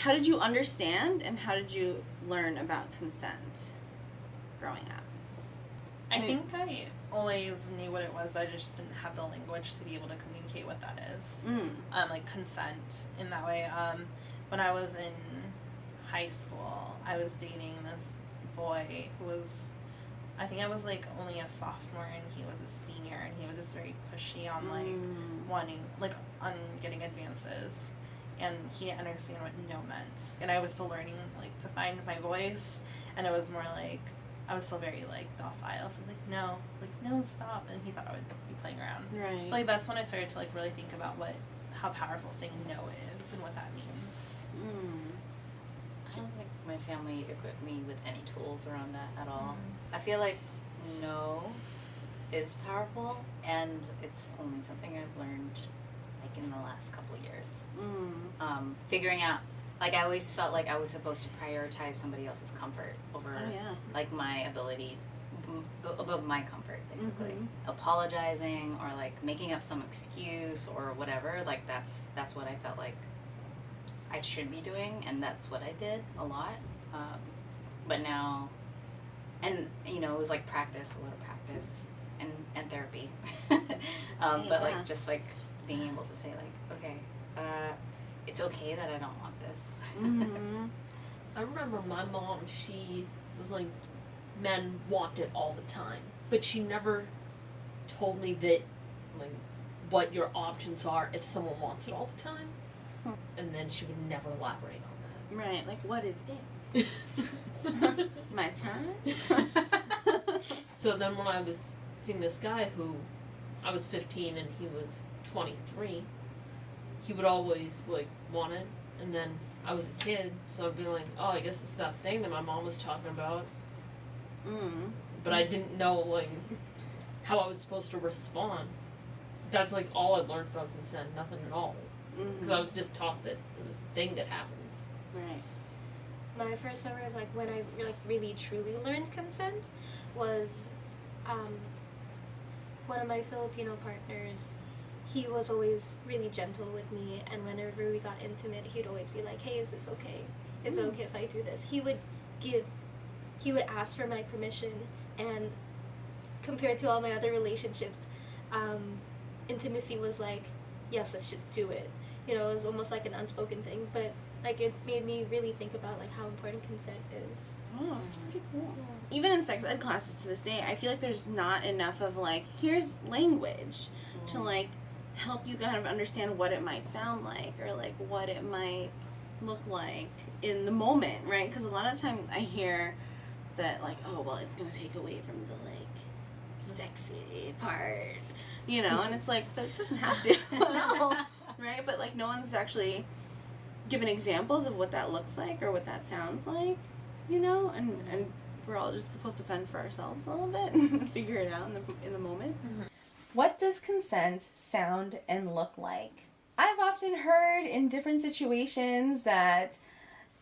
how did you understand and how did you learn about consent growing up? I think I always knew what it was, but I just didn't have the language to be able to communicate what that is. Like consent in that way. When I was in high school, I was dating this boy who was, I think I was like only a sophomore and he was a senior, and he was just very pushy on like wanting, like on getting advances, and he didn't understand what no meant, and I was still learning like to find my voice, and it was more like I was still very like docile, so I was like no, stop, and he thought I would be playing around. Right. So like that's when I started to like really think about how powerful saying no is and what that means. I don't think my family equipped me with any tools around that at all. I feel like no is powerful, and it's only something I've learned like in the last couple of years. Figuring out, like I always felt like I was supposed to prioritize somebody else's comfort over like my ability above my comfort, basically. Apologizing or like making up some excuse or whatever, like that's what I felt like I should be doing, and that's what I did a lot. But now, and you know, it was like practice, a lot of practice and therapy. But like just like being able to say like, okay, it's okay that I don't want this. I remember my mom, she was like, men want it all the time, but she never told me that like what your options are if someone wants it all the time. And then she would never elaborate on that. Right, like what is it? My time? So then when I was seeing this guy who, I was 15 and he was 23, he would always like want it, and then I was a kid, so I'd be like, oh, I guess it's that thing that my mom was talking about. But I didn't know like how I was supposed to respond. That's like all I learned about consent, nothing at all. Because I was just taught that it was a thing that happens. Right. My first summer of like when I like really truly learned consent was one of my Filipino partners. He was always really gentle with me, and whenever we got intimate, he'd always be like, hey, is this okay? Is it okay if I do this? He would ask for my permission, and compared to all my other relationships, intimacy was like, yes, let's just do it. You know, it was almost like an unspoken thing, but like it made me really think about like how important consent is. Oh, that's pretty cool. Yeah. Even in sex ed classes to this day, I feel like there's not enough of like, here's language to like help you kind of understand what it might sound like or like what it might look like in the moment, right? Because a lot of time I hear that like, oh, well, it's gonna take away from the like sexy part, you know, and it's like, but it doesn't have to. No. Right? But like no one's actually given examples of what that looks like or what that sounds like, you know, and we're all just supposed to fend for ourselves a little bit and figure it out in the moment. What does consent sound and look like? I've often heard in different situations that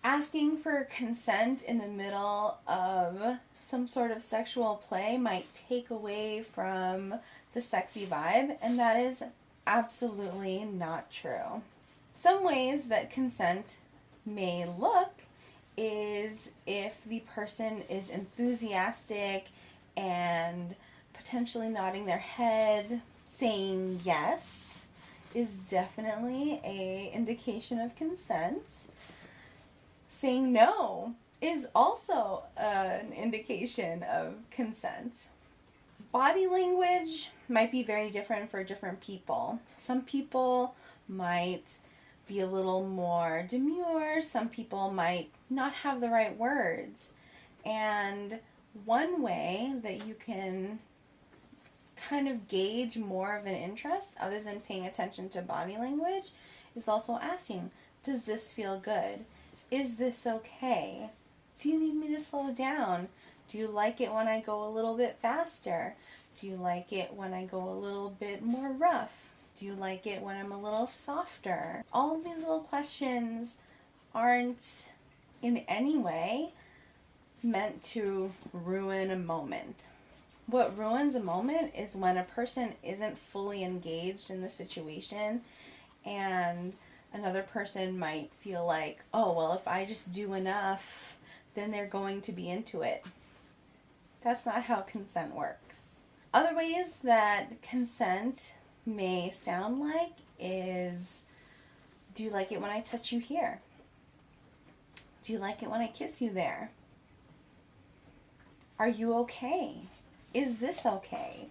asking for consent in the middle of some sort of sexual play might take away from the sexy vibe, and that is absolutely not true. Some ways that consent may look is if the person is enthusiastic and potentially nodding their head, saying yes is definitely an indication of consent. Saying no is also an indication of consent. Body language might be very different for different people. Some people might be a little more demure. Some people might not have the right words. And one way that you can kind of gauge more of an interest other than paying attention to body language is also asking, does this feel good? Is this okay? Do you need me to slow down? Do you like it when I go a little bit faster? Do you like it when I go a little bit more rough? Do you like it when I'm a little softer? All of these little questions aren't in any way meant to ruin a moment. What ruins a moment is when a person isn't fully engaged in the situation and Another person might feel like, oh, well, if I just do enough, then they're going to be into it. That's not how consent works. Other ways that consent may sound like is, do you like it when I touch you here? Do you like it when I kiss you there? Are you okay? Is this okay?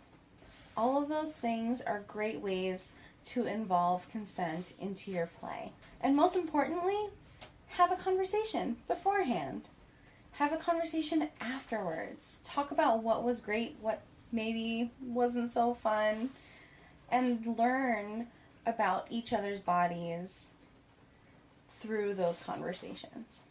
All of those things are great ways to involve consent into your play. And most importantly, have a conversation beforehand. Have a conversation afterwards. Talk about what was great, what maybe wasn't so fun, and learn about each other's bodies through those conversations.